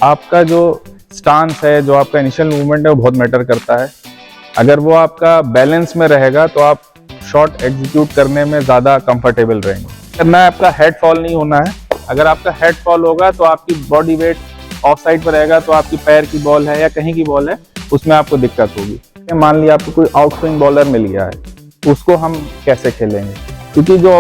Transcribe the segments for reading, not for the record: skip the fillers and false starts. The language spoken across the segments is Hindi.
आपका जो स्टांस है, जो आपका इनिशियल मूवमेंट है, वो बहुत मैटर करता है। अगर वो आपका बैलेंस में रहेगा तो आप शॉट एग्जीक्यूट करने में ज़्यादा कंफर्टेबल रहेंगे। करना है आपका हेड फॉल नहीं होना है। अगर आपका हेड फॉल होगा तो आपकी बॉडी वेट ऑफ साइड पर रहेगा, तो आपकी पैर की बॉल है या कहीं की बॉल है उसमें आपको दिक्कत होगी। मान लिया आपको कोई आउट स्विंग बॉलर मिल गया है, उसको हम कैसे खेलेंगे? क्योंकि जो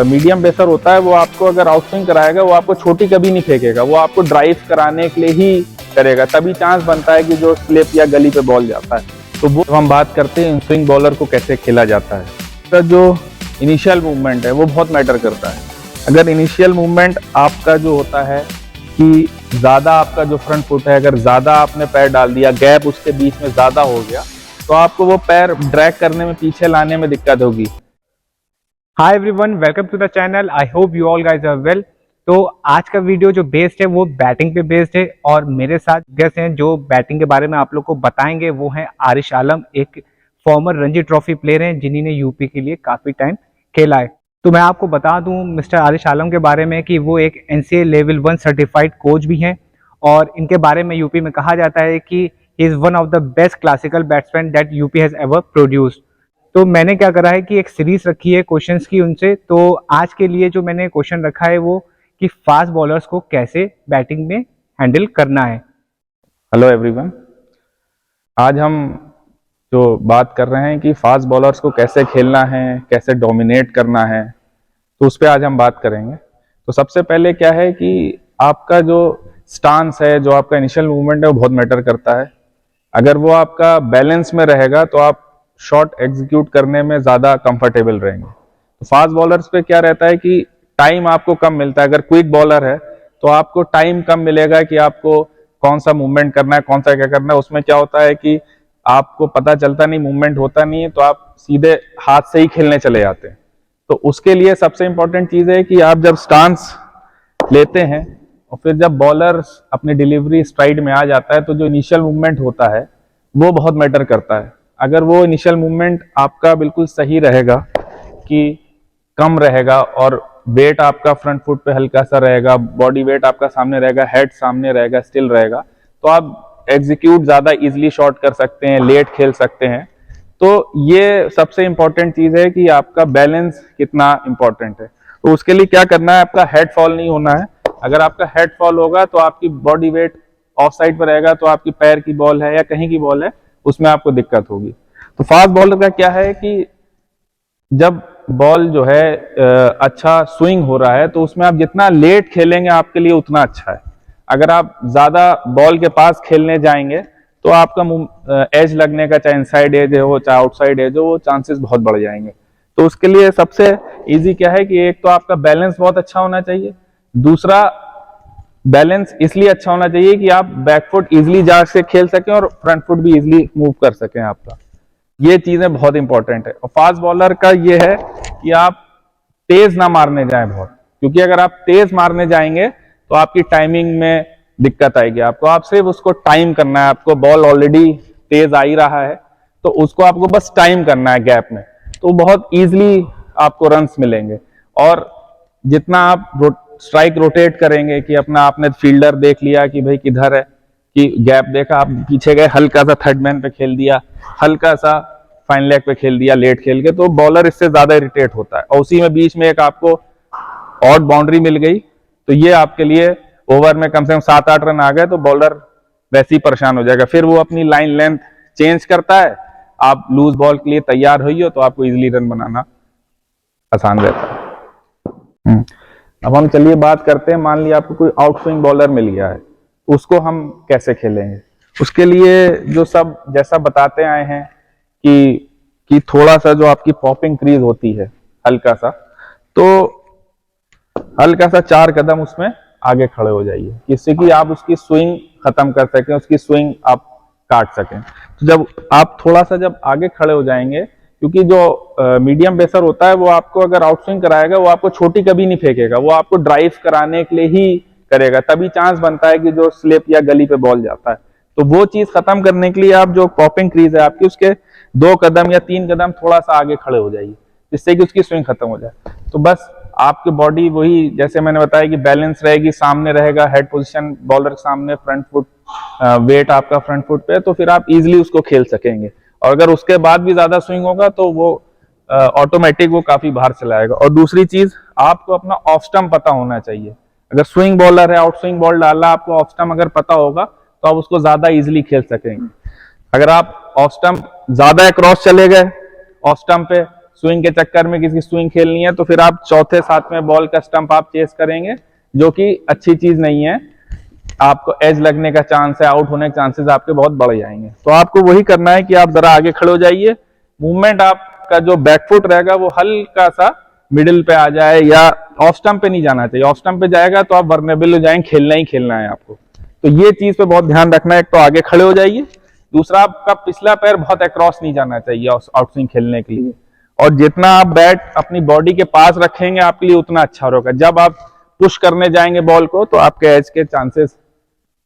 मीडियम पेसर होता है वो आपको अगर आउट स्विंग कराएगा वो आपको छोटी कभी नहीं फेंकेगा, वो आपको ड्राइव कराने के लिए ही करेगा, तभी चांस बनता है कि जो स्लिप या गली पे बॉल जाता है। तो वो हम बात करते हैं स्विंग बॉलर को कैसे खेला जाता है। तो जो इनिशियल मूवमेंट है वो बहुत मैटर करता है। अगर इनिशियल मूवमेंट आपका जो होता है कि ज़्यादा आपका जो फ्रंट फुट है, अगर ज़्यादा आपने पैर डाल दिया, गैप उसके बीच में ज़्यादा हो गया, तो आपको वो पैर ड्रैग करने में, पीछे लाने में दिक्कत होगी। Hi everyone, welcome to the channel. I hope you all guys are well. तो आज का वीडियो जो बेस्ड है वो बैटिंग पे बेस्ड है और मेरे साथ गेस्ट हैं जो बैटिंग के बारे में आप लोग को बताएंगे। वो हैं आरिश आलम, एक फॉर्मर रणजी ट्रॉफी प्लेयर हैं जिन्होंने यूपी के लिए काफ़ी टाइम खेला है। तो मैं आपको बता दूं मिस्टर आरिश आलम के बारे में कि वो एक NCA लेवल 1 सर्टिफाइड कोच भी हैं और इनके बारे में यूपी में कहा जाता है कि he is one of the best classical batsman that UP has ever produced. तो मैंने क्या करा है कि एक सीरीज रखी है क्वेश्चंस की उनसे। तो आज के लिए जो मैंने क्वेश्चन रखा है वो कि फास्ट बॉलर्स को कैसे बैटिंग में हैंडल करना है। हेलो एवरीवन, आज हम जो बात कर रहे हैं कि फास्ट बॉलर्स को कैसे खेलना है, कैसे डोमिनेट करना है, तो उस पर आज हम बात करेंगे। तो सबसे पहले क्या है कि आपका जो स्टांस है, जो आपका इनिशियल मूवमेंट है, वो बहुत मैटर करता है। अगर वो आपका बैलेंस में रहेगा तो आप शॉट एग्जीक्यूट करने में ज़्यादा कंफर्टेबल रहेंगे। तो फास्ट बॉलर्स पे क्या रहता है कि टाइम आपको कम मिलता है। अगर क्विक बॉलर है तो आपको टाइम कम मिलेगा कि आपको कौन सा मूवमेंट करना है, कौन सा क्या करना है। उसमें क्या होता है कि आपको पता चलता नहीं, मूवमेंट होता नहीं है, तो आप सीधे हाथ से ही खेलने चले जाते हैं। तो उसके लिए सबसे इंपॉर्टेंट चीज़ है कि आप जब स्टांस लेते हैं और फिर जब बॉलर अपनी डिलीवरी स्ट्राइड में आ जाता है तो जो इनिशियल मूवमेंट होता है वो बहुत मैटर करता है। अगर वो इनिशियल मूवमेंट आपका बिल्कुल सही रहेगा कि कम रहेगा और वेट आपका फ्रंट फुट पे हल्का सा रहेगा, बॉडी वेट आपका सामने रहेगा, हेड सामने रहेगा, स्टिल रहेगा, तो आप एग्जीक्यूट ज़्यादा इजीली शॉट कर सकते हैं, लेट खेल सकते हैं। तो ये सबसे इंपॉर्टेंट चीज़ है कि आपका बैलेंस कितना इंपॉर्टेंट है। तो उसके लिए क्या करना है, आपका हेड फॉल नहीं होना है। अगर आपका हेड फॉल होगा तो आपकी बॉडी वेट ऑफ साइड पर रहेगा, तो आपकी पैर की बॉल है या कहीं की बॉल है उसमें आपको दिक्कत होगी। तो फास्ट बॉलर का क्या है कि जब बॉल जो है अच्छा स्विंग हो रहा है तो उसमें आप जितना लेट खेलेंगे आपके लिए उतना अच्छा है। अगर आप ज्यादा बॉल के पास खेलने जाएंगे तो आपका एज लगने का, चाहे इनसाइड एज हो चाहे आउटसाइड एज हो, वो चांसेस बहुत बढ़ जाएंगे। तो उसके लिए सबसे इजी क्या है कि एक तो आपका बैलेंस बहुत अच्छा होना चाहिए। दूसरा, बैलेंस इसलिए अच्छा होना चाहिए कि आप बैकफुट इजिली जा से खेल सकें और फ्रंट फुट भी इजिली मूव कर सकें आपका। ये चीजें बहुत इंपॉर्टेंट है। और फास्ट बॉलर का ये है कि आप तेज ना मारने जाएं बहुत, क्योंकि अगर आप तेज मारने जाएंगे तो आपकी टाइमिंग में दिक्कत आएगी। आपको आप सिर्फ उसको टाइम करना है। आपको बॉल ऑलरेडी तेज आ ही रहा है तो उसको आपको बस टाइम करना है गैप में, तो बहुत इजिली आपको रन्स मिलेंगे। और जितना आप स्ट्राइक रोटेट करेंगे कि अपना आपने फील्डर देख लिया कि भाई किधर है, कि गैप देखा, आप पीछे गए, हल्का सा थर्ड मैन पे खेल दिया, हल्का सा फाइन लेग पे खेल दिया लेट खेल के, तो बॉलर इससे ज्यादा इरिटेट होता है। और उसी में बीच में एक आपको ऑड बाउंड्री मिल गई तो ये आपके लिए ओवर में कम से कम 7-8 रन आ गए तो बॉलर वैसे ही परेशान हो जाएगा। फिर वो अपनी लाइन लेंथ चेंज करता है। आप लूज बॉल के लिए तैयार हुई हो तो आपको इजिली रन बनाना आसान रहता है। अब हम चलिए बात करते हैं, मान लिया आपको कोई आउट स्विंग बॉलर मिल गया है, उसको हम कैसे खेलेंगे। उसके लिए जो सब जैसा बताते आए हैं कि थोड़ा सा जो आपकी पॉपिंग क्रीज होती है हल्का सा, तो हल्का सा 4 कदम उसमें आगे खड़े हो जाइए, जिससे कि आप उसकी स्विंग खत्म कर सकें, उसकी स्विंग आप काट सकें। तो जब आप थोड़ा सा जब आगे खड़े हो जाएंगे, क्योंकि जो मीडियम पेसर होता है वो आपको अगर आउट स्विंग कराएगा वो आपको छोटी कभी नहीं फेंकेगा, वो आपको ड्राइव कराने के लिए ही करेगा, तभी चांस बनता है कि जो स्लिप या गली पे बॉल जाता है। तो वो चीज खत्म करने के लिए आप जो पॉपिंग क्रीज है आपकी, उसके 2 कदम या 3 कदम थोड़ा सा आगे खड़े हो जाइए, जिससे कि उसकी स्विंग खत्म हो जाए। तो बस आपकी बॉडी वही जैसे मैंने बताया कि बैलेंस रहेगी, सामने रहेगा, हेड पोजीशन बॉलर के सामने, फ्रंट फुट वेट आपका फ्रंट फुट पे, तो फिर आप इजीली उसको खेल सकेंगे। और अगर उसके बाद भी ज्यादा स्विंग होगा तो वो ऑटोमेटिक वो काफी बाहर चला जाएगा। और दूसरी चीज, आपको अपना ऑफ स्टंप पता होना चाहिए। अगर स्विंग बॉलर है, आउट स्विंग बॉल डालना, आपको ऑफ स्टंप अगर पता होगा तो आप उसको ज्यादा इजीली खेल सकेंगे। अगर आप ऑफ स्टंप ज्यादा क्रॉस चले गए, ऑफ स्टंप पे स्विंग के चक्कर में किसी स्विंग खेलनी है, तो फिर आप चौथे सातवें बॉल का स्टंप आप चेस करेंगे, जो कि अच्छी चीज नहीं है। आपको एज लगने का चांस है, आउट होने के चांसेस आपके बहुत बढ़ जाएंगे। तो आपको वही करना है कि आप जरा आगे खड़े हो जाइए, मूवमेंट आपका जो बैकफुट रहेगा वो हल्का सा मिडिल पे आ जाए, या ऑफ स्टंप पे नहीं जाना चाहिए। ऑफ स्टंप पे जाएगा तो आप वर्नेबल हो जाएंगे, खेलना ही खेलना है आपको। तो ये चीज पे बहुत ध्यान रखना है। एक तो आगे खड़े हो जाइए, दूसरा आपका पिछला पैर बहुत अक्रॉस नहीं जाना चाहिए आउट स्विंग खेलने के लिए। और जितना आप बैट अपनी बॉडी के पास रखेंगे आपके लिए उतना अच्छा होगा। जब आप पुश करने जाएंगे बॉल को तो आपके एज के चांसेस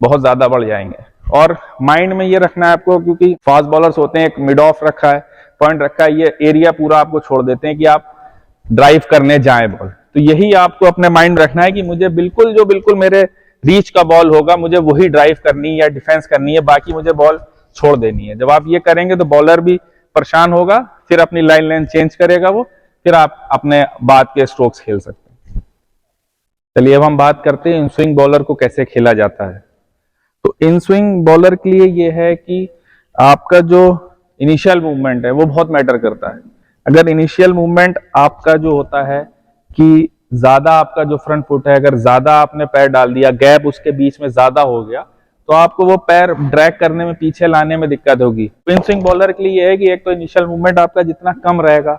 बहुत ज्यादा बढ़ जाएंगे। और माइंड में ये रखना है आपको, क्योंकि फास्ट बॉलर्स होते हैं, एक मिड ऑफ रखा है, पॉइंट रखा है, ये एरिया पूरा आपको छोड़ देते हैं कि आप ड्राइव करने जाएं बॉल। तो यही आपको अपने माइंड रखना है कि मुझे बिल्कुल मेरे रीच का बॉल होगा, मुझे वही ड्राइव करनी है या डिफेंस करनी है, बाकी मुझे बॉल छोड़ देनी है। जब आप ये करेंगे तो बॉलर भी परेशान होगा, फिर अपनी लाइन चेंज करेगा वो, फिर आप अपने बाद के स्ट्रोक्स खेल सकते हैं। चलिए अब हम बात करते हैं इन स्विंग बॉलर को कैसे खेला जाता है। तो इन स्विंग बॉलर के लिए ये है कि आपका जो इनिशियल मूवमेंट है वो बहुत मैटर करता है। अगर इनिशियल मूवमेंट आपका जो होता है कि ज्यादा आपका जो फ्रंट फुट है, अगर ज्यादा आपने पैर डाल दिया, गैप उसके बीच में ज्यादा हो गया, तो आपको वो पैर ड्रैग करने में, पीछे लाने में दिक्कत होगी। इन स्विंग बॉलर के लिए ये है कि एक तो इनिशियल मूवमेंट आपका जितना कम रहेगा,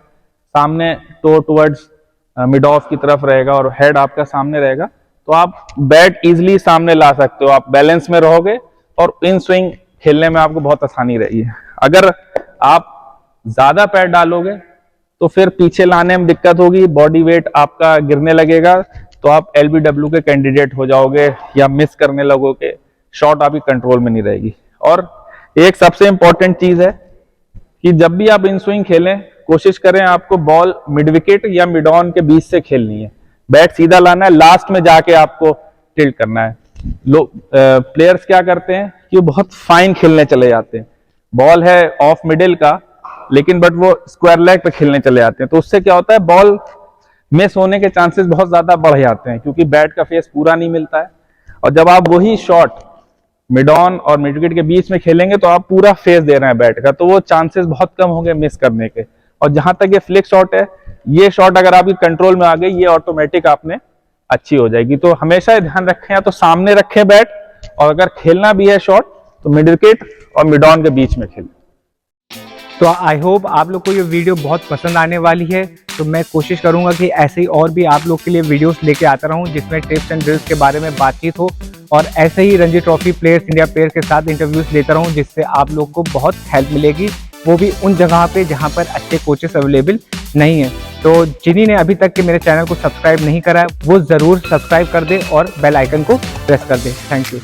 सामने टो टुवर्ड्स मिड ऑफ की तरफ रहेगा और हेड आपका सामने रहेगा, तो आप बैट इजीली सामने ला सकते हो, आप बैलेंस में रहोगे और इन स्विंग खेलने में आपको बहुत आसानी रहेगी। अगर आप ज्यादा पैर डालोगे तो फिर पीछे लाने में दिक्कत होगी, बॉडी वेट आपका गिरने लगेगा, तो आप LBW के कैंडिडेट हो जाओगे या मिस करने लगोगे, शॉट आपकी कंट्रोल में नहीं रहेगी। और एक सबसे इंपॉर्टेंट चीज है कि जब भी आप इन स्विंग खेलें, कोशिश करें आपको बॉल मिड विकेट या मिड ऑन के बीच से खेलनी है, बैट सीधा लाना है, लास्ट में जाके आपको टिल्ट करना है। लोग प्लेयर्स क्या करते हैं कि वो बहुत फाइन खेलने चले जाते हैं, बॉल है ऑफ मिडिल का, लेकिन बट वो स्क्वायर लेग पे खेलने चले जाते हैं, तो उससे क्या होता है, बॉल मिस होने के चांसेस बहुत ज्यादा बढ़ जाते हैं, क्योंकि बैट का फेस पूरा नहीं मिलता है। और जब आप वही शॉट मिड ऑन और मिड विकेट के बीच में खेलेंगे तो आप पूरा फेस दे रहे हैं बैट का, तो वो चांसेस बहुत कम होंगे मिस करने के। और जहां तक ये फ्लिक शॉट है, ये शॉट अगर आपकी कंट्रोल में आ गई, ये ऑटोमेटिक आपने अच्छी हो जाएगी। तो हमेशा ध्यान रखें, या तो सामने रखें बैट, और अगर खेलना भी है शॉट तो मिड विकेट और मिड ऑन के बीच में खेलें। तो आई होप आप लोग को ये वीडियो बहुत पसंद आने वाली है। तो मैं कोशिश करूंगा कि ऐसे ही और भी आप लोग के लिए वीडियोस लेके आता रहूं, जिसमें टिप्स एंड ड्रिल्स के बारे में बातचीत हो, और ऐसे ही Ranji trophy players, India players के साथ इंटरव्यूज लेता रहूं, जिससे आप लोग को बहुत हेल्प मिलेगी, वो भी उन जगह पे जहां पर अच्छे कोचेस अवेलेबल नहीं है। तो जिन्हीं ने अभी तक के मेरे चैनल को सब्सक्राइब नहीं करा है, वो ज़रूर सब्सक्राइब कर दे और बेल आइकन को प्रेस कर दे। Thank you.